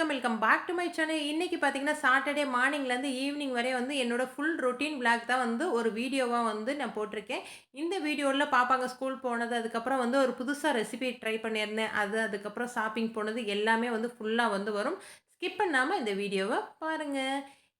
Welcome back to my channel. இன்னைக்கு பார்த்தீங்கன்னா, Saturday மார்னிங்லேருந்து evening வரை வந்து என்னோட ஃபுல் ரொட்டீன் விளாக் தான் வந்து ஒரு வீடியோவா வந்து நான் போட்டிருக்கேன். இந்த வீடியோல பாப்பாங்க ஸ்கூல் போனது, அதுக்கப்புறம் வந்து ஒரு புதுசா ரெசிபி ட்ரை பண்ணியிருந்தேன். அதுக்கப்புறம் ஷாப்பிங் போனது எல்லாமே வந்து ஃபுல்லா வந்து வரும். ஸ்கிப் பண்ணாம இந்த வீடியோவ பாருங்க.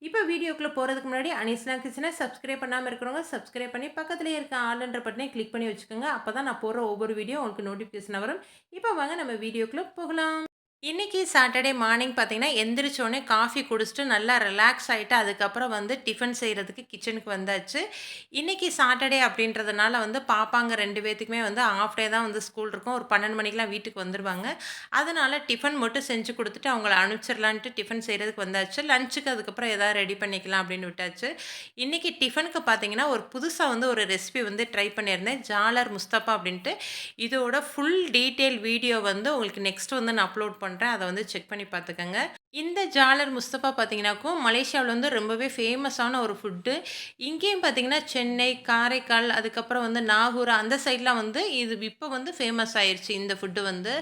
இப்ப வீடியோக்குள்ள போறதுக்கு முன்னாடி அனிஸ்னா கிச்சனை சப்ஸ்கிரைப் பண்ணாம இருக்கிறவங்க சப்ஸ்கிரைப் பண்ணி பக்கத்திலேயே இருக்க ஆல்ன்ற பட்டனை கிளிக் பண்ணி வச்சுக்கோங்க. அப்பதான் நான் போடுற ஒவ்வொரு வீடியோ உங்களுக்கு நோட்டிஃபிகேஷன் வரும். இப்ப வாங்க நம்ம வீடியோக்குள்ள போகலாம். இன்னைக்கு சாட்டர்டே மார்னிங் பார்த்தீங்கன்னா, எந்திரிச்சோனே காஃபி குடிச்சுட்டு நல்லா ரிலாக்ஸ் ஆயிட்டு, அதுக்கப்புறம் வந்து டிஃபன் செய்றதுக்கு கிச்சனுக்கு வந்தாச்சு. இன்னைக்கு சாட்டர்டே அப்படின்றதுனால வந்து பாப்பாங்க 2 பேத்துக்குமே வந்து ஹாஃப் டே தான் வந்து ஸ்கூல் இருக்கும். ஒரு 12 மணிக்கெல்லாம் வீட்டுக்கு வந்துருவாங்க. அதனால டிஃபன் மட்டும் செஞ்சு குடுத்துட்டு அவங்கள அனுப்பிச்சிடலான்ட்டு டிஃபன் செய்றதுக்கு வந்தாச்சு. லஞ்சுக்கு அதுக்கப்புறம் ஏதாவது ரெடி பண்ணிக்கலாம் அப்படின்னு விட்டாச்சு. இன்னைக்கு டிஃபனுக்கு பார்த்தீங்கன்னா, ஒரு புதுசா வந்து ஒரு ரெசிபி வந்து ட்ரை பண்ணியிருந்தேன். ஜாலர் முஸ்தபா அப்படின்ட்டு. இதோட ஃபுல் டீட்டெயில் வீடியோ வந்து உங்களுக்கு நெக்ஸ்ட் வந்து நான் அப்லோட் பண்றேன். அத வந்து செக் பண்ணி பார்த்துக்கங்க. இந்த ஜாலர் முஸ்தபா பார்த்தீங்கன்னாக்கும், மலேசியாவுல வந்து ரொம்பவே ஃபேமஸான ஒரு ஃபுட்டு. இங்கேயும் பார்த்தீங்கன்னா, சென்னை, காரைக்கால், அதுக்கப்புறம் வந்து நாகூர் அந்த சைட்லாம் வந்து இது இப்ப வந்து ஃபேமஸ் ஆயிருச்சு இந்த ஃபுட்டு வந்து.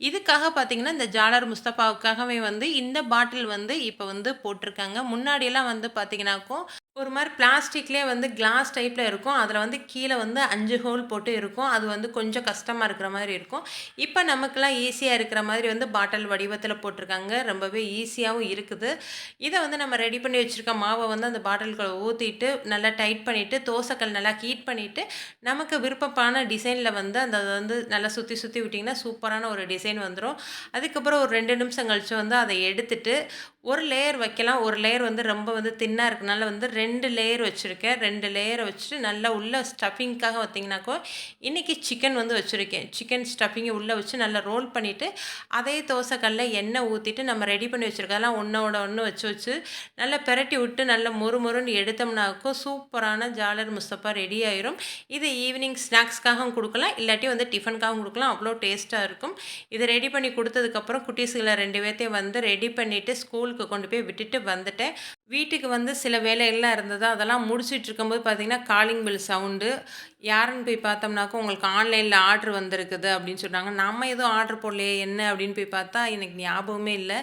இதுக்காக பார்த்தீங்கன்னா, இந்த ஜாலர் முஸ்தபாவுக்காகவே வந்து இந்த பாட்டில் வந்து இப்ப வந்து போட்டிருக்காங்க. முன்னாடிலாம் வந்து பார்த்தீங்கன்னாக்கும், ஒரு மாரி பிளாஸ்டிக்லயே வந்து கிளாஸ் டைப்ல இருக்கும். அதில வந்து கீழ வந்து 5 ஹோல் போட்டு இருக்கும். அது வந்து கொஞ்சம் கஷ்டமா இருக்கிற மாரி இருக்கும். இப்ப நமக்கெல்லாம் ஈஸியா இருக்கிற மாதிரி வந்து பாட்டில் வடிவத்தில போட்டிருக்காங்க. ரொம்பவே ஈஸியாவும் இருக்குது. இத வந்து நம்ம ரெடி பண்ணி வச்சிருக்க மாவ வந்து அந்த பாட்டிலுக்குள்ள ஊத்திட்டு, நல்லா டைட் பண்ணிட்டு, தோசைக்கல் நல்லா ஹீட் பண்ணிட்டு, நமக்கு விருப்பமான டிசைன்ல வந்து அந்த வந்து நல்லா சுத்தி சுத்தி விட்டிங்கன்னா, சூப்பரான ஒரு டிசைன் வந்துரும். அதுக்கப்புறம் ஒரு 2 நிமிஷம் கழிச்சு வந்து அத எடுத்துட்டு, ஒரு லேயர் வைக்கலாம். ஒரு லேயர் வந்து ரொம்ப வந்து தின்னா இருக்கனால வந்து 2 லேயர் வச்சிருக்கேன். 2 லேயர வச்சுட்டு நல்லா உள்ள ஸ்டஃபிங்க்காக பார்த்தீங்கன்னாக்கா, இன்னைக்கு சிக்கன் வந்து வச்சிருக்கேன். சிக்கன் ஸ்டஃபிங்க உள்ள வச்சு நல்லா ரோல் பண்ணிட்டு, அதே தோசை கல்ல எண்ணெய் ஊத்திட்டு நம்ம ரெடி பண்ணி வச்சிருக்கதெல்லாம் ஒண்ணோட ஒண்ணு வச்சு வச்சு நல்லா பெரட்டி விட்டு நல்லா மொறு மொறுன்னு எடுத்தோம்னாக்கா, சூப்பரான ஜாலர் முஸ்தபா ரெடி ஆயிரும். இது ஈவினிங் ஸ்நாக்ஸ்க்காகவும் குடுக்கலாம். இல்லாட்டி வந்து டிஃபனுக்காகவும் குடுக்கலாம். அவ்வளோ டேஸ்ட்டா இருக்கும். இத ரெடி பண்ணி குடுத்ததுக்கப்புறம் குட்டீஸ்கள 2 பேத்தையும் வந்து ரெடி பண்ணிட்டு ஸ்கூலுக்கு கொண்டு போய் விட்டுட்டு வந்துட்டேன். வீட்டுக்கு வந்து சில வேலைகள்லாம் இருந்தது. அதெல்லாம் முடிச்சுட்டு இருக்கும்போது பார்த்தீங்கன்னா, காலிங் பெல் சவுண்டு. யாருன்னு போய் பார்த்தோம்னாக்கா, உங்களுக்கு ஆன்லைன்ல ஆர்டர் வந்திருக்குது அப்படின்னு சொன்னாங்க. நம்ம எதுவும் ஆர்டர் போடலையே என்ன அப்படின்னு போய் பார்த்தா, எனக்கு ஞாபகமே இல்ல.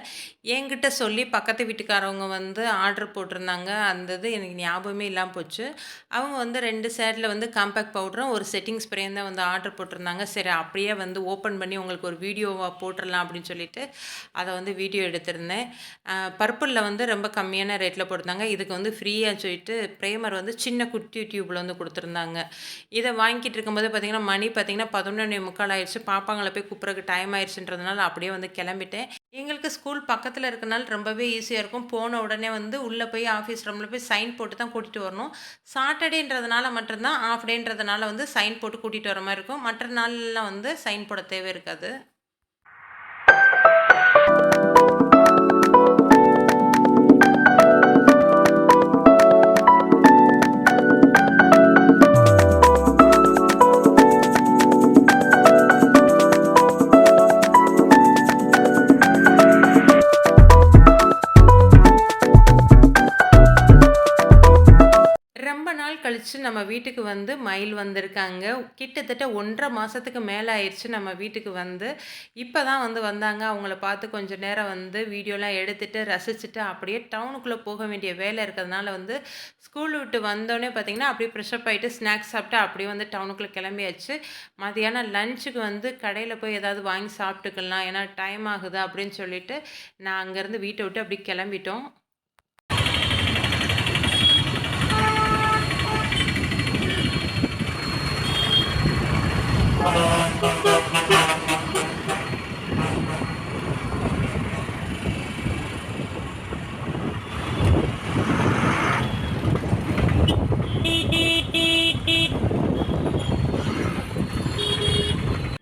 என்கிட்ட சொல்லி பக்கத்து வீட்டுக்காரவங்க வந்து ஆர்டர் போட்டிருந்தாங்க. அந்த இது எனக்கு ஞாபகமே இல்லாம போச்சு. அவங்க வந்து 2 சேட்ல வந்து காம்பேக்ட் பவுடரும், ஒரு செட்டிங் ஸ்ப்ரேயும் தான் வந்து ஆர்டர் போட்டிருந்தாங்க. சரி அப்படியே வந்து ஓப்பன் பண்ணி உங்களுக்கு ஒரு வீடியோவா போட்டுறலாம் அப்படின்னு சொல்லிட்டு, அத வந்து வீடியோ எடுத்திருந்தேன். பர்பிள்ல வந்து ரொம்ப கம்மியான ரேட்ல போட்டிருந்தாங்க. இதுக்கு வந்து ஃப்ரீயா சொல்லிட்டு பிரேமர் வந்து சின்ன குட்டி டியூப்ல வந்து குடுத்துருந்தாங்க. இத வாங்கிட்டு இருக்கும்போது பார்த்தீங்கன்னா, மணி பார்த்தீங்கன்னா 11:45 ஆயிருச்சு. பாப்பாங்கள போய் கூப்பிட்றதுக்கு டைம் ஆயிருச்சுன்றதுனால அப்படியே வந்து கிளம்பிட்டேன். எங்களுக்கு ஸ்கூல் பக்கத்துல இருக்கனால ரொம்பவே ஈஸியா இருக்கும். போன உடனே வந்து உள்ள போய் ஆஃபீஸ் ரூம்ல போய் சைன் போட்டு தான் கூட்டிட்டு வரணும். சாட்டர்டேன்றதுனால மட்டும் தான் ஹாஃப் டேன்றதுனால வந்து சைன் போட்டு கூட்டிட்டு வர மாரி இருக்கும். மற்ற நாள்லாம் வந்து சைன் போட தேவை இருக்காது. ரொம்ப நாள் கழிச்சு நம்ம வீட்டுக்கு வந்து மயில் வந்திருக்காங்க. கிட்டத்தட்ட 1 1/2 மாசத்துக்கு மேல ஆயிருச்சு நம்ம வீட்டுக்கு வந்து. இப்ப தான் வந்து வந்தாங்க. அவங்கள பார்த்து கொஞ்ச நேரம் வந்து வீடியோலாம் எடுத்துட்டு, ரசிச்சுட்டு அப்படியே டவுனுக்குள்ள போக வேண்டிய வேலை இருக்கிறதுனால வந்து ஸ்கூல் விட்டு வந்தோனே பார்த்தீங்கன்னா, அப்படியே ஃப்ரெஷ் அப் ஆயிட்டு ஸ்நாக்ஸ் சாப்பிட்டு அப்படியே வந்து டவுனுக்குள்ள கிளம்பியாச்சு. மதியானம் லஞ்சுக்கு வந்து கடையில போய் ஏதாவது வாங்கி சாப்பிட்டுக்கலாம். ஏன்னா டைம் ஆகுது அப்படின்னு சொல்லிட்டு, நான் அங்கேருந்து வீட்ட விட்டு அப்படியே கிளம்பிட்டோம்.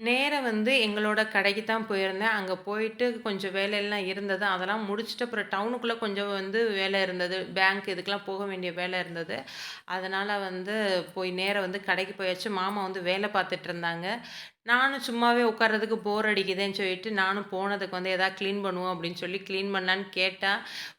நேரா வந்து எங்களோட கடைக்கு தான் போயிருந்தேன். அங்க போயிட்டு கொஞ்சம் வேலையெல்லாம் இருந்தது. அதெல்லாம் முடிச்சுட்டு அப்புறம் டவுனுக்குள்ள கொஞ்சம் வந்து வேலை இருந்தது. பேங்க் இதுக்கெல்லாம் போக வேண்டிய வேலை இருந்தது. அதனால வந்து போய் நேரா வந்து கடைக்கு போயாச்சு. மாமா வந்து வேலை பார்த்துட்டு இருந்தாங்க. நானும் சும்மாவே உட்கார்றதுக்கு போர் அடிக்குதேன்னு சொல்லிட்டு, நானும் போனதுக்கு வந்து எதா கிளீன் பண்ணுவோம் அப்படின்னு சொல்லி கிளீன் பண்ணலான்னு கேட்டா,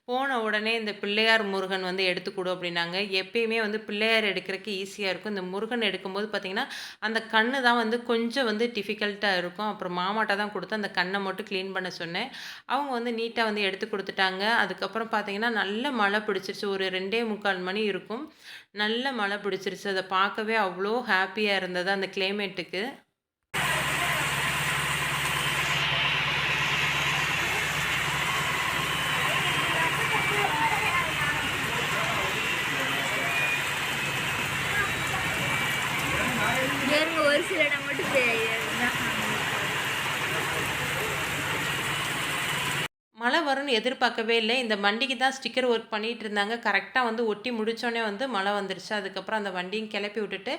போன உடனே இந்த பிள்ளையார், முருகன் வந்து எடுத்து குடு அப்படின்னாங்க. எப்பயுமே வந்து பிள்ளையார் எடுக்கிறக்கு ஈஸியா இருக்கும். இந்த முருகன் எடுக்கும்போது பார்த்தீங்கன்னா, அந்த கண்ணு தான் வந்து கொஞ்சம் வந்து டிஃபிகல்ட்டா இருக்கும். அப்புறம் மாமாட்ட தான் குடுத்து அந்த கண்ண மட்டும் கிளீன் பண்ண சொன்னேன். அவங்க வந்து நீட்டா வந்து எடுத்து குடுத்துட்டாங்க. அதுக்கப்புறம் பார்த்தீங்கன்னா, நல்ல மழை பிடிச்சிருச்சு. ஒரு 2:45 மணி இருக்கும். நல்ல மழை பிடிச்சிருச்சு. அத பார்க்கவே அவ்ளோ ஹேப்பியா இருந்தது அந்த கிளைமேட்டுக்கு. ஒரு சில இடம் மட்டும் மழை வரும்னு எதிர்பார்க்கவே இல்ல. இந்த வண்டிக்கு தான் ஸ்டிக்கர் ஒர்க் பண்ணிட்டு இருந்தாங்க. கரெக்ட்டா வந்து ஒட்டி முடிச்சோனே வந்து மழை வந்துருச்சு. அதுக்கப்புறம் அந்த வண்டியும் கிளப்பி விட்டுட்டு,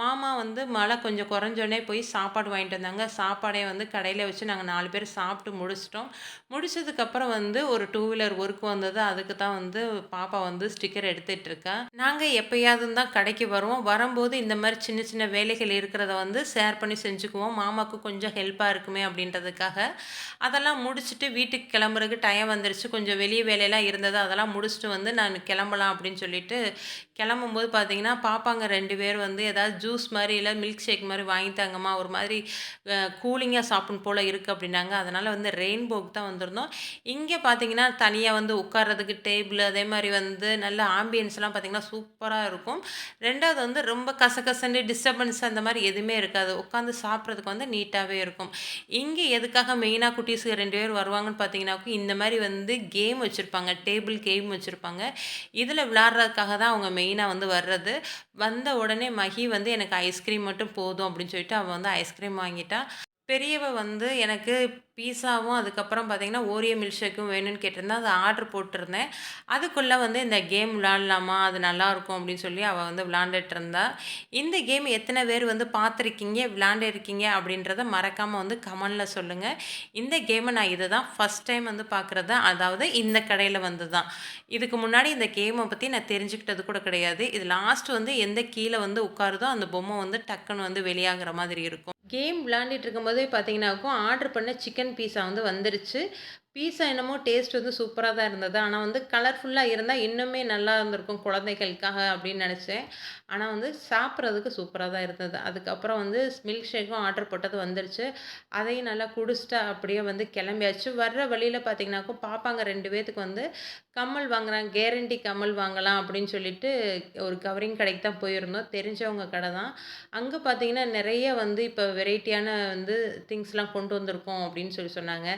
மாமா வந்து மழை கொஞ்சம் குறைஞ்சோனே போய் சாப்பாடு வாங்கிட்டு வந்தாங்க. சாப்பாடே வந்து கடையில வச்சு நாங்க 4 பேர் சாப்பிட்டு முடிச்சுட்டோம். முடிச்சதுக்கப்புறம் வந்து ஒரு டூ வீலர் ஒர்க் வந்தது. அதுக்கு தான் வந்து பாப்பா வந்து ஸ்டிக்கர் எடுத்துட்டு இருக்கா. நாங்க எப்பயாவது தான் கடைக்கு வருவோம். வரும்போது இந்த மாரி சின்ன சின்ன வேலைகள் இருக்கிறத வந்து ஷேர் பண்ணி செஞ்சுக்குவோம். மாமாவுக்கு கொஞ்சம் ஹெல்ப்பா இருக்குமே அப்படின்றதுக்காக. அதெல்லாம் முடிச்சுட்டு வீட்டுக்கு கிளம்புறதுக்கு டைம் வந்துருச்சு. கொஞ்சம் வெளிய வேலையெல்லாம் இருந்தது. அதெல்லாம் முடிச்சுட்டு வந்து நான் கிளம்பலாம் அப்படின்னு சொல்லிட்டு, கிளம்பும்போது பார்த்தீங்கன்னா, பாப்பாங்க 2 பேர் வந்து ஏதாவது ஜூஸ் மாரி இல்ல மில்க் ஷேக் மாரி வாங்கி தாங்கம்மா, ஒரு மாதிரி கூலிங்கா சாப்பிடணும் போல இருக்கு அப்படின்னாங்க. அதனால வந்து ரெயின்போக்கு தான் வந்திருந்தோம். இங்க பார்த்தீங்கன்னா, தனியா வந்து உட்கார்றதுக்கு டேபிள் அதே மாரி வந்து நல்ல ஆம்பியன்ஸ்லாம் பார்த்தீங்கன்னா, சூப்பரா இருக்கும். 2வது வந்து ரொம்ப கசகசன்னு டிஸ்டர்பன்ஸ் அந்த மாரி எதுவுமே இருக்காது. உட்காந்து சாப்பிடுறதுக்கு வந்து நீட்டாவே இருக்கும். இங்க எதுக்காக மெயினா குட்டீஸ் 2 பேர் வருவாங்கன்னு பார்த்தீங்கன்னாக்கும், இந்த மாரி வந்து கேம் வச்சிருப்பாங்க. டேபிள் கேம் வச்சிருப்பாங்க. இதில விளையாடுறதுக்காக தான் அவங்க மெயினா வந்து வர்றது. வந்த உடனே மகி வந்து எனக்கு ஐஸ்கிரீம் மட்டும் போதும் அப்படின்னு சொல்லிட்டு அவ வந்து ஐஸ்கிரீம் வாங்கிட்டா. பெரியவ வந்து எனக்கு பீஸாவும், அதுக்கப்புறம் பார்த்தீங்கன்னா, ஓரியோ மில்க் ஷேக்கும் வேணும்னு கேட்டிருந்தா. அத ஆர்டர் போட்டிருந்தேன். அதுக்குள்ள வந்து இந்த கேம் விளையாடலாமா? அது நல்லாயிருக்கும் அப்படின்னு சொல்லி அவ வந்து விளையாண்டுட்டு இருந்தா. இந்த கேம் எத்தன பேர் வந்து பார்த்துருக்கீங்க, விளையாண்டுருக்கீங்க அப்படின்றத மறக்காம வந்து கமெண்ட்ல சொல்லுங்க. இந்த கேம நான் இதுதான் ஃபர்ஸ்ட் டைம் வந்து பார்க்குறது. அதாவது இந்த கடையில வந்து தான். இதுக்கு முன்னாடி இந்த கேம பத்தி நான் தெரிஞ்சுக்கிட்டது கூட கிடையாது. இது லாஸ்ட் வந்து எந்த கீழ வந்து உட்காருதோ, அந்த பொம்மை வந்து டக்குன்னு வந்து வெளியாகிற மாதிரி இருக்கும். கேம் விளையாண்டுட்டு இருக்கும்போதே பார்த்தீங்கன்னாக்கும், ஆர்டர் பண்ண சிக்கன் பீஸா வந்து வந்துருச்சு. பீஸா என்னமோ டேஸ்ட் வந்து சூப்பரா தான் இருந்தது. ஆனா வந்து கலர்ஃபுல்லா இருந்தா இன்னுமே நல்லா இருந்திருக்கும் குழந்தைகளுக்காக அப்படின்னு நெனச்சேன். ஆனா வந்து சாப்பிட்றதுக்கு சூப்பரா தான் இருந்தது. அதுக்கப்புறம் வந்து மில்க் ஷேக்கும் ஆர்டர் போட்டது வந்துருச்சு. அதையும் நல்லா குடிச்சுட்டு அப்படியே வந்து கிளம்பியாச்சு. வர்ற வழியில பார்த்தீங்கன்னாக்கும், பாப்பாங்க 2 பேத்துக்கு வந்து கம்மல் வாங்குறாங்க. கேரண்டி கம்மல் வாங்கலாம் அப்படின்னு சொல்லிட்டு ஒரு கவரிங் கடைக்கு தான் போயிருந்தோம். தெரிஞ்சவங்க கடை தான். அங்க பார்த்தீங்கன்னா, நெறைய வந்து இப்ப வெரைட்டியான வந்து திங்ஸ்லாம் கொண்டு வந்திருக்கோம் அப்படின்னு சொல்லி சொன்னாங்க.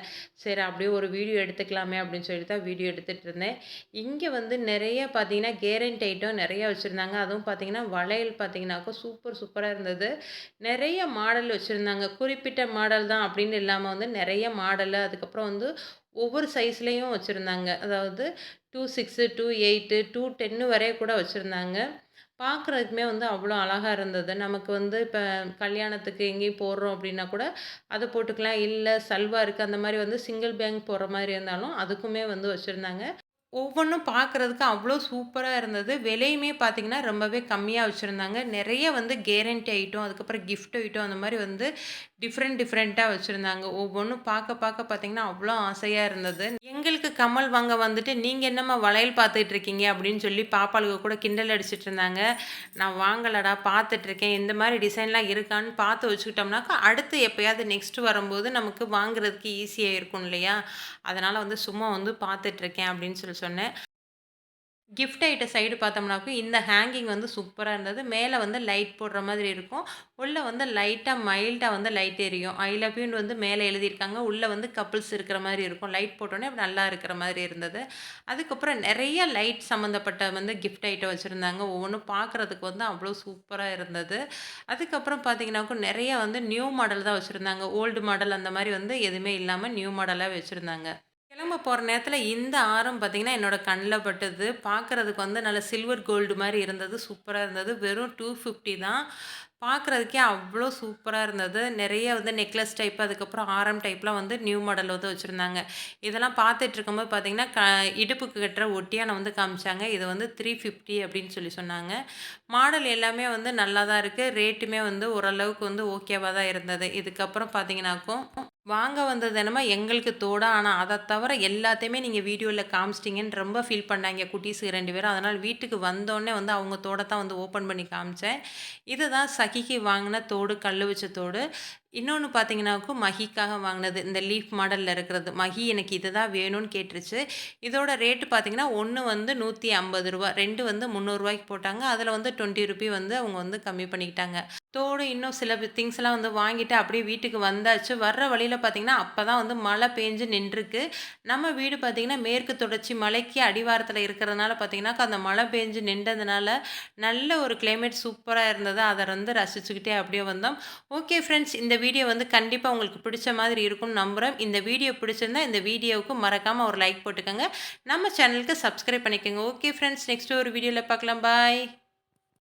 சரி அப்படியே ஒரு வீடியோ எடுத்துக்கலாமே அப்படின்னு சொல்லி தான் வீடியோ எடுத்துட்டு இருந்தேன். இங்க வந்து நெறைய பார்த்தீங்கன்னா, கேரண்டி ஐட்டம் நெறைய வச்சிருந்தாங்க. அதுவும் பார்த்தீங்கன்னா, வளையல் பார்த்தீங்கன்னாக்கா சூப்பரா இருந்தது. நெறைய மாடல் வச்சிருந்தாங்க. குறிப்பிட்ட மாடல் தான் அப்படின்னு இல்லாம வந்து நெறைய மாடலு, அதுக்கப்புறம் வந்து ஒவ்வொரு சைஸ்லயும் வச்சிருந்தாங்க. அதாவது 2, 6, 2, 8, 2, 10 வரைய கூட வச்சிருந்தாங்க. பார்க்குறதுக்குமே வந்து அவ்வளோ அழகா இருந்தது. நமக்கு வந்து இப்ப கல்யாணத்துக்கு எங்கேயும் போடுறோம் அப்படின்னா கூட, அத போட்டுக்கலாம். இல்ல சல்வாருக்கு அந்த மாரி வந்து சிங்கிள் பேங்க் போடுற மாரி இருந்தாலும், அதுக்குமே வந்து வச்சிருந்தாங்க. ஒவ்வொன்னும் பார்க்குறதுக்கு அவ்வளோ சூப்பரா இருந்தது. விலையுமே பார்த்தீங்கன்னா, ரொம்பவே கம்மியா வச்சிருந்தாங்க. நெறைய வந்து கேரண்டி ஐட்டம், அதுக்கப்புறம் கிஃப்ட் ஐட்டம் அந்த மாரி வந்து டிஃப்ரெண்ட்டா வச்சிருந்தாங்க. ஒவ்வொன்னும் பார்க்க பார்த்தீங்கன்னா, அவ்வளோ ஆசையா இருந்தது. எங்களுக்கு கம்மல் வாங்க வந்துட்டு, "நீங்க என்னம்மா வளையல் பார்த்துட்டு இருக்கீங்க?" அப்படின்னு சொல்லி பாப்பாளுக கூட கிண்டல் அடிச்சிட்டு இருந்தாங்க. "நான் வாங்கலடா, பார்த்துட்டுருக்கேன். இந்த மாரி டிசைன்லாம் இருக்கான்னு பார்த்து வச்சுக்கிட்டோம்னாக்கா, அடுத்து எப்பயாவது நெக்ஸ்ட் வரும்போது நமக்கு வாங்குறதுக்கு ஈஸியா இருக்கும் இல்லையா? அதனால வந்து சும்மா வந்து பார்த்துட்டுருக்கேன்." அப்படின்னு சொல்லி சொன்னேன். கிஃப்ட் ஐட்ட சைடு பார்த்தோம்னாக்கும், இந்த ஹேங்கிங் வந்து சூப்பரா இருந்தது. மேல வந்து லைட் போடுற மாதிரி இருக்கும். உள்ள வந்து லைட்டா மைல்டா வந்து லைட் எரியும். ஐ லவ் யூன்னு வந்து மேல எழுதியிருக்காங்க. உள்ள வந்து கப்பிள்ஸ் இருக்கிற மாரி இருக்கும். லைட் போட்டோனே நல்லா இருக்கிற மாதிரி இருந்தது. அதுக்கப்புறம் நெறைய லைட் சம்மந்தப்பட்ட வந்து கிஃப்ட் ஐட்டம் வச்சிருந்தாங்க. ஒவ்வொன்னும் பார்க்குறதுக்கு வந்து அவ்வளோ சூப்பரா இருந்தது. அதுக்கப்புறம் பார்த்தீங்கன்னாக்கும், நெறைய வந்து நியூ மாடல் தான் வச்சிருந்தாங்க. ஓல்டு மாடல் அந்த மாரி வந்து எதுவுமே இல்லாம நியூ மாடலா வச்சிருந்தாங்க. கிளம்ப போற நேரத்துல இந்த ஆரம் பார்த்தீங்கன்னா, என்னோட கண்ல பட்டது. பார்க்கறதுக்கு வந்து நல்ல சில்வர் கோல்டு மாரி இருந்தது. சூப்பரா இருந்தது. வெறும் 250 தான். பார்க்குறதுக்கே அவ்ளோ சூப்பரா இருந்தது. நெறைய வந்து நெக்லஸ் டைப், அதுக்கப்புறம் ஆரம் டைப்லாம் வந்து நியூ மாடல் வந்து வச்சிருந்தாங்க. இதெல்லாம் பார்த்துட்டுருக்கும்போது பார்த்தீங்கன்னா, இடுப்புக்கு கட்டுற ஒட்டியானம் வந்து காமிச்சாங்க. இது வந்து 350 அப்படின்னு சொன்னாங்க. மாடல் எல்லாமே வந்து நல்லா தான் இருக்கு. ரேட்டுமே வந்து ஓரளவுக்கு வந்து ஓகேவா தான் இருந்தது. இதுக்கப்புறம் பார்த்தீங்கன்னாக்கும், வாங்க வந்தது என்னமோ எங்களுக்கு தோடா, ஆனா அத தவிர எல்லாத்தையுமே நீங்க வீடியோல காமிச்சிட்டீங்கன்னு ரொம்ப ஃபீல் பண்ணாய்ங்க குட்டீஸுங்க 2 பேரும். அதனால வீட்டுக்கு வந்தோனே வந்து அவங்க தோட தான் வந்து ஓப்பன் பண்ணி காமிச்சேன். இதுதான் சகிக்கு வாங்குன தோடு, கல்லு வச்ச தோடு. இன்னொன்னு பார்த்தீங்கன்னாக்கும், மஹிக்காக வாங்குனது. இந்த லீஃப் மாடல்ல இருக்கிறது. மஹி எனக்கு இதுதான் வேணும்னு கேட்டுருச்சு. இதோட ரேட்டு பார்த்தீங்கன்னா, 1 வந்து ரூ. 150 2 வந்து ரூ. 300 போட்டாங்க. அதில வந்து ₹20 வந்து அவங்க வந்து கம்மி பண்ணிக்கிட்டாங்க. தோடு இன்னும் சில திங்ஸ்லாம் வந்து வாங்கிட்டு அப்படியே வீட்டுக்கு வந்தாச்சு. வர்ற வழியில பார்த்தீங்கன்னா, அப்பதான் வந்து மழை பெஞ்சு நின்றுருக்கு. நம்ம வீடு பார்த்தீங்கன்னா, மேற்கு தொடர்ச்சி மலைக்கு அடிவாரத்தில இருக்கிறதுனால பார்த்தீங்கன்னா, அந்த மழை பெஞ்சு நின்றதுனால, நல்ல ஒரு கிளைமேட் சூப்பரா இருந்தது. அத வந்து ரசிச்சுக்கிட்டே அப்படியே வந்தோம். ஓகே ஃப்ரெண்ட்ஸ், இந்த வீடியோ வந்து கண்டிப்பா உங்களுக்கு பிடிச்ச மாதிரி இருக்கும்னு நம்புறேன். இந்த வீடியோ பிடிச்சிருந்தா, இந்த வீடியோவுக்கு மறக்காம ஒரு லைக் போட்டுக்கங்க. நம்ம சேனலுக்கு சப்ஸ்கிரைப் பண்ணிக்கங்க. ஓகே ஃப்ரெண்ட்ஸ், நெக்ஸ்ட் ஒரு வீடியோல பார்க்கலாம். பாய்.